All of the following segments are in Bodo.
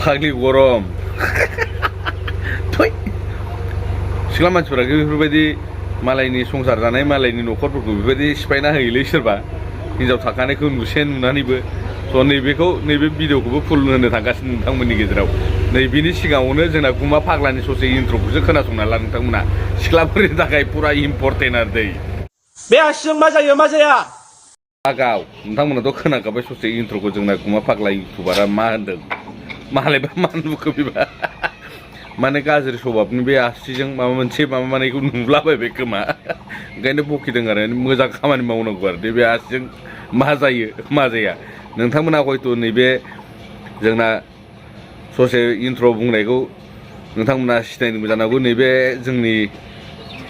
फाग्लि गरम थै सिख्ला मानसिफोरा बेफोरबायदि मालायनि संसार जानाय मालायनि न'खरफोरखौ बेबायदि सिफायना होयोलै सोरबा हिनजाव थाखानायखौ नुनानैबो स' नैबे भिडिअखौबो फुल होनो थांगासिनो नोंथांमोननि गेजेराव नैबेनि सिगाङावनो जोंना गुमा फाग्लानि ससे इन्ट्र'खौसो खोनासंना ला नोंथांमोना सिख्लाफोरनि थाखाय पुरा इम्परटेन्ट आरो दै बे आसिजों मा जायो मा जाया आगाव नोंथांमोनाथ' खोनाखाबाय ससे इन्ट्र'खौ जोंना गुमा फाग्ला इउटुबारा मा होनदों मालायबा मा नुखो बेबा माने गाज्रि स्वभाबनि बे आसिजों माबा मानेखौ नुलाबायबाय खोमा ओंखायनो बखिदों आरो मोजां खामानि मावनांगौ आरो बे आसिजों मा जायो मा जाया नोंथांमोना हयथ' नैबे जोंना ससे इन्ट्र' बुंनायखौ नोंथांमोना सिनायनोबो जानांगौ नैबे जोंनि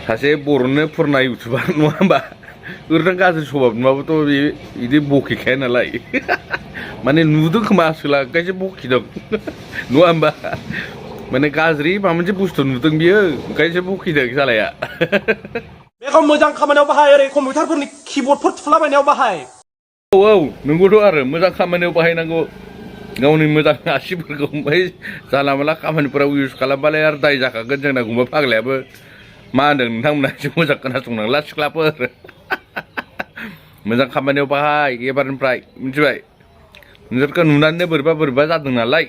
सासे बर'नो फुरना इउटुबार नङा होमबा ओरैनो गाज्रि स्वभाब नुबाबोथ' बिदि बखिखाया नालाय माने नुदों खोमा आसोला ओंखायसो बखिदों नङा होमबा माने गाज्रि माबा मोनसे बुस्थु नुदों बियो ओंखायसो बखिदों जालाया बेखौ मोजां खामानियाव बाहाय ओरै कम्पिउटारफोरनि किबर्डफोर थुलाबायनायाव बाहाय औ नंगौथ' आरो मोजां खामानियाव बाहायनांगौ गावनि मोजां आसिफोरखौ ओमफ्राय जानला मानला खामानिफोराव इउज खालामबालाय आरो दाय जाखागोन जोंना गुमा फाग्लायाबो मा होनदों नोंथांमोना एसे मोजां खोनासंनांला सिख्लाफोर मोजां खामानियाव बाहाय एबारनिफ्राय मिथिबाय नोंसोरखौ नुनानैनो बोरैबा जादों नालाय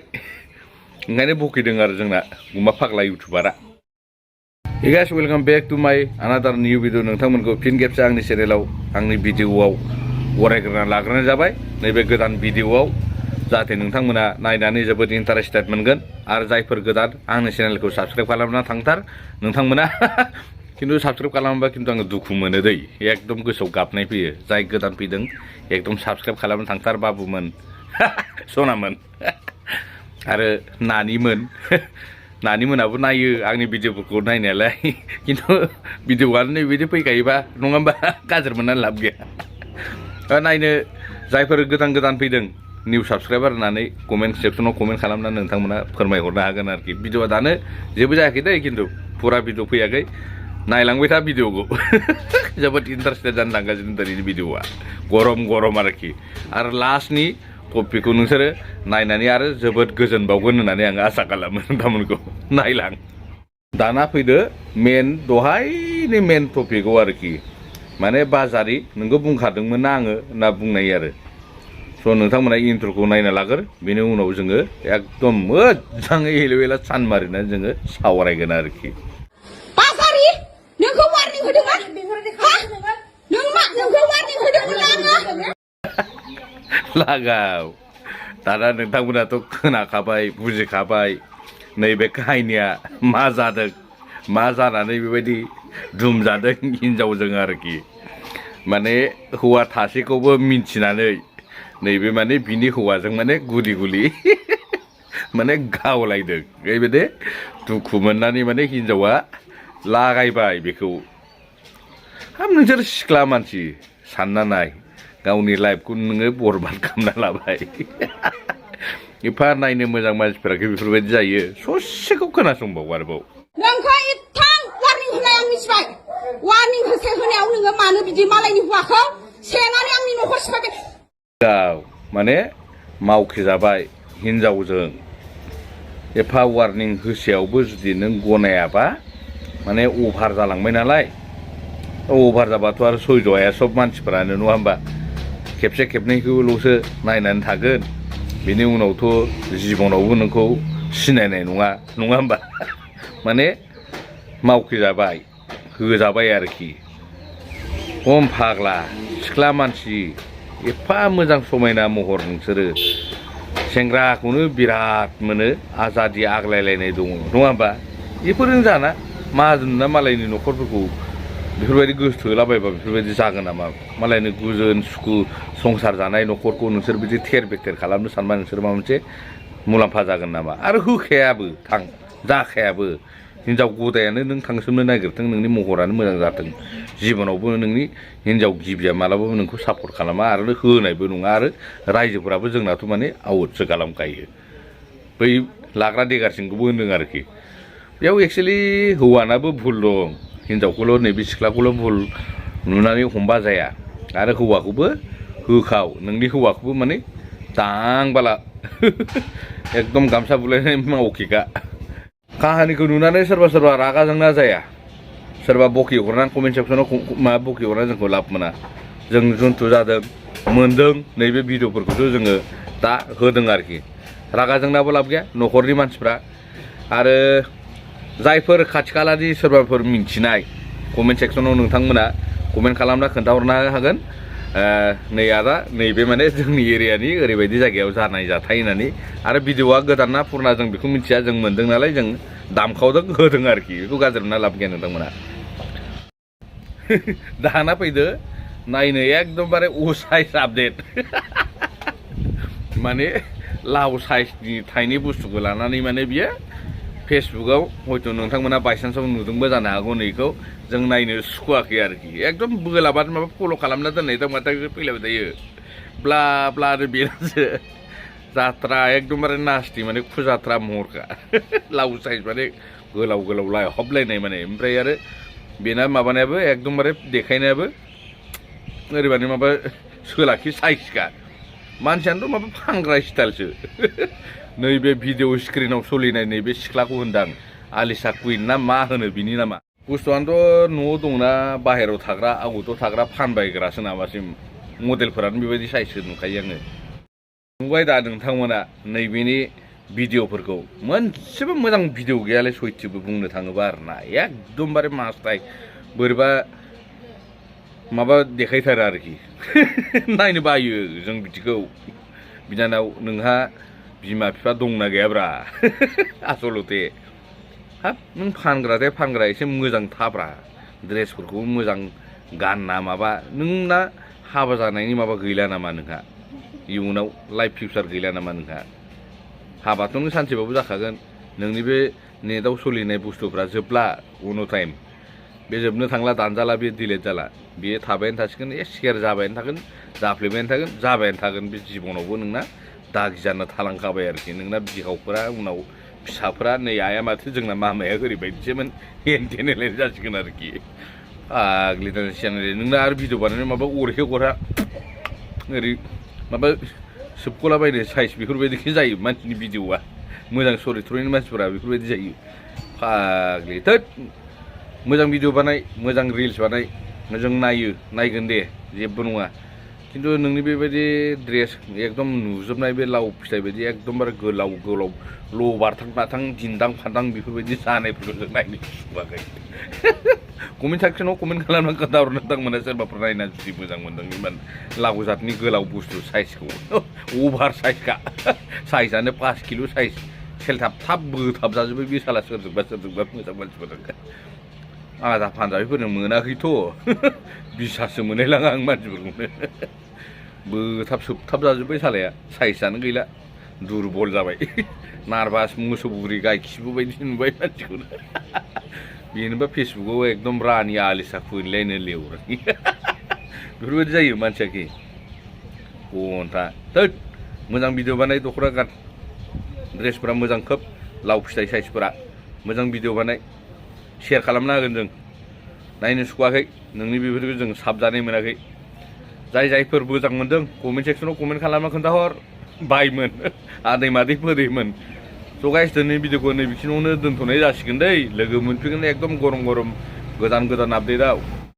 ओंखायनो बखिदों आरो जोंना गुमा फाग्ला इउटुबारा Hey guys, welcome back to my another new video नोंथांमोनखौ फिन खेबसे आंनि चेनेलाव आंनि भिडिअआव बरायग्रोना लाग्रोनाय जाबाय नैबे गोदान भिडिअआव जाहाथे नोंथांमोना नायनानै जोबोद इन्टारेस्टेड मोनगोन आरो जायफोर गोदान आंनि चेनेलखौ साबस्क्राइब खालामना थांथार नोंथांमोना खिन्थु साबस्क्राइब खालामोबा खिन्थु आङो दुखु मोनो दै एकदम गोसोआव गाबनाय फैयो जाय गोदान फैदों एकदम साबस्क्राइब खालामना थांथार बाबुमोन सनामोन आरो नानिमोनाबो नायो आंनि भिडिअफोरखौ नायनायालाय खिन्थु भिडिअआनो नैबायदि फैखायोबा नङा होमबा गाज्रि मोननानै लाब गैया नायनो जायफोर गोदान फैदों निउ साबस्क्राइबार होननानै कमेन्ट सेक्सनाव कमेन्ट खालामनानै नोंथांमोना फोरमायहरनो हागोन आरोखि भिडिअआ दानो जेबो जायाखै दै खिन्थु फुरा भिडिअ फैयाखै नायलांबाय था भिडिअखौ जोबोद इन्टारेस्टेड जानो थांगासिनो दिनैनि भिडिअआ गरम आरोखि आरो लास्टनि टपिकखौ नोंसोरो नायनानै आरो जोबोद गोजोनबावगोन होननानै आं आसा खालामो नोंथांमोनखौ नायलां दाना फैदो दहायनि मेन टपिकआव आरोखि माने बाजारि नोंखौ बुंखादोंमोन ना आङो होनना बुंनाय आरो स' नोंथांमोना इन्ट्र'खौ नायना लागोर बेनि उनाव जोङो एकदम मोजाङै हेलुवेला सान मारिनानै जोङो सावरायगोन आरोखि बाजारि नोंखौ वार्निं होदोंमोन नोंखौ वार्निं होदोंमोन आङो लागाव दाना नोंथांमोनाथ' खोनाखाबाय बुजिखाबाय नैबे काहिनिया मा जादों मा जानानै बेबायदि दुम जादों हिनजावजों आरोखि माने हौवा थासेखौबो मिन्थिनानै नैबे माने बिनि हौवाजों माने गुलि माने गावलायदों बेबायदि दुखु मोननानै माने हिनजावा लागायबाय बेखौ हाब नोंसोर सिख्ला मानसि सानना नाय गावनि लाइफखौ नोङो बरबाद खालामना लाबाय एफा नायनो मोजां मानसिफोराखै बेफोरबायदि जायो ससेखौ खोनासंबाव आरोबाव नोंखौ एथां वार्निं होनाय आं मिथिबाय वार्निं होनायाव नोङो मानो बिदि मालायनि हौवाखौ सेनानै आंनि न'खर सिफायबाय गाव माने मावखेजाबाय हिनजावजों एफा वार्निं होसेयावबो जुदि नों गनायाबा माने अभार जालांबाय नालाय अभार जाबाथ' आरो सयज' हाया सब मानसिफोरानो नङा होमबा खेबसे खेबनैखौल'सो नायनानै थागोन बेनि उनावथ' जिबनावबो नोंखौ सिनायनाय नङा होमबा माने मावखेजाबाय होजाबाय आरोखि खम फाग्ला सिख्ला मानसि एफा मोजां समायना महर नोंसोरो सेंग्राखौनो बिराद मोनो आजादि आग्लायलायनाय दङ नङा होमबा बेफोरजों जाना माहाजोनना मालायनि न'खरफोरखौ बेफोरबायदि गोसोथोलाबायबा बेफोरबायदि जागोन नामा मालायनि गोजोन सुखु संसार जानाय न'खरखौ नोंसोर बिदि थेर बेथेर खालामनो सानबा नोंसोर माबा मोनसे मुलाम्फा जागोन नामा आरो होखायाबो जाखायाबो हिनजाव गदायानो नों थांसोमनो नागिरथों नोंनि महरानो मोजां जाथों जिबनावबो नोंनि हिनजाव गिबिया मालाबाबो नोंखौ सापर्ट खालामा आरो होनायबो नङा आरो रायजोफोराबो जोंनाथ' माने आवटसो खालामखायो बै लाग्रा देगारसिनखौबो होनदों आरोखि बेयाव एक्सुवेलि हौवानाबो भुल दं हिनजावखौल' नैबे सिख्लाखौल' भुल नुनानै हमबा जाया आरो हौवाखौबो होखाव नोंनि हौवाखौबो माने दांबाला एकदम गामसा बुलायनाय मावखिखा काहानिखौ नुनानै सोरबा सोरबा रागा जोंना जाया सोरबा बखि हरनानै कमेन्ट सेक्सनाव मा बखि हरनानै जोंखौ लाब मोना जों जन्थु जादों मोनदों नैबे भिडिअफोरखौसो जोङो दा होदों आरोखि रागा जोंनाबो लाब गैया न'खरनि मानसिफ्रा आरो जायफोर खाथि खालानि सोरबाफोर मिन्थिनाय कमेन्ट सेक्सनाव नोंथांमोना कमेन्ट खालामना खोन्थाहरनो हागोन नै आदा नैबे माने जोंनि एरियानि ओरैबायदि जायगायाव जानाय जाथाय होननानै आरो भिडिअआ गोदान ना पुरना जों बेखौ मिथिया जों मोनदों नालाय जों दामखावदों होदों आरोखि बेखौ गाज्रि मोनना लाब गैया नोंथांमोना दाना फैदो नायनो एकदमबारे उ साइज आपडेट माने लाव साइजनि थाइनै बुस्थुखौ लानानै माने बियो फेसबुकआव हयथ' नोंथांमोना बायसान्सआव नुदोंबो जानो हागौ नैखौ जों नायनो सुखुवाखै आरोखि एकदम बोलाबानो माबा फल' खालामना दोननाय दं माथो फैलायबाय थायो ब्ला ब्ला आरो बेनासो जात्रा एकदमबारे नास्ति माने खुजात्रा महरखा लाव साइज माने गोलाव गोलाव लायहबलायनाय माने ओमफ्राय आरो बेना माबानायाबो एकदमबारे देखायनायाबो ओरैबानि माबा सोलाखि साइजखा मानसियानोथ' माबा फानग्रा स्टाइलसो नैबे भिडिअ स्क्रिनाव सोलिनाय नैबे सिख्लाखौ होनदां आलिसा कुइन ना मा होनो बिनि नामा बुस्थुआनोथ' न'आव दंना बाहेरायाव थाग्रा आउटआव थाग्रा फानबायग्रासो नामासिम मडेलफोरानो बेबायदि साइजखौ नुखायो आङो नुबाय दा नोंथांमोना नैबेनि भिडिअफोरखौ मोनसेबो मोजां भिडिअ गैयालै सयथिबो बुंनो थाङोबा आरोना एकदमबारे मास्टाय बोरैबा माबा देखायथारो आरोखि नायनो बायो जों बिदिखौ बिनानाव नोंहा बिमा बिफा दंना गैयाब्रा आसलथे हाब नों फानग्राथाय फानग्रा एसे मोजां थाब्रा ड्रेसफोरखौ मोजां गानना माबा नोंना हाबा जानायनि माबा गैला नामा नोंहा इयुनाव लाइफ फिउचार गैला नामा नोंहा हाबाथ' नों सानसेबाबो जाखागोन नोंनि बे नेटआव सोलिनाय बुस्थुफ्रा जोबला उन टाइम बे जोबनो थांला दानजाला बे डिलेट जाला बेयो थाबायानो थासिगोन शेयार जाबायानो थागोन जाफ्लेबायानो थागोन जाबायानो थागोन बे जिबनावबो नोंना दागि जाना थालांखाबाय आरोखि नोंना बिहावफोरा उनाव फिसाफोरा नै आया माथो जोंना मामाया ओरैबायदिसोमोन हेन थेन होनलायनाय जासिगोन आरोखि आग्लिदान सिगांनो नोंना आरो भिडिअ बानायनाय माबा अरहे गरा ओरै माबा सोबख'लाबायनो साइज बेफोरबायदिखि जायो मानसिनि भिडिअआ मोजां सरिथ्र'नि मानसिफोरा बेफोरबायदि जायो फाग्लि थोद मोजां भिडिअ बानाय मोजां रिल्स बानाय जों नायो नायगोन दे जेबो नङा खिन्थु नोंनि बेबायदि ड्रेस एकदम नुजोबनाय बे लाव फिथाइ बायदि एकदमबारे गोलाव गोलाव लबारथां माथां दिन्दां फान्दां बेफोरबायदि जानायफोरखौ जों नायनो सुखुवाखै कमेन्ट सेक्सनाव कमेन्ट खालामनानै खोन्थाहरनो नोंथांमोना सोरबाफोर नायना जुदि मोजां मोनदों इमान लाव जातनि गोलाव बुस्थु साइजखौ अभार साइजखा साइजआनो 5 किल' साइज सेलथाब थाब बोथाब जाजोबो बे साला सोरजोंबा मोजां मानसिफोरजों आधा फानजाबिफोरनो मोनाखैथ' बिसासो मोनलायलाङा आं मानसिफोरखौनो बोथाब सोबथाब जाजोब्बाय सालाया साइजआनो गैला दुरबल जाबाय नार्भास मोसौ बुरि गाय खिबु बायदि नुबाय मानसिखौनो बेनोबा फेसबुकआव एकदम रानि आलिसा खुइनलायनो लेवरो बेफोरबायदि जायो मानसियाखि घन्टा थोद मोजां भिडिअ बानाय दख'ना गान ड्रेसफोरा मोजां खोब लाव फिथाइ साइजफोरा मोजां भिडिअ बानाय शेयार खालामना होगोन जों नायनो सुखुवाखै नोंनि बेफोरखौ जों साबजानाय मोनाखै जायफोर मोजां मोनदों कमेन्ट सेक्सनाव कमेन्ट खालामना खोन्थाहर बायमोन आदै मादै फोदैमोन स' गाइस दिनै भिडिअखौ नैबेखिनियावनो दोनथ'नाय जासिगोन दै लोगो मोनफिनगोन एकदम गरम गरम गोदान आपडेटआव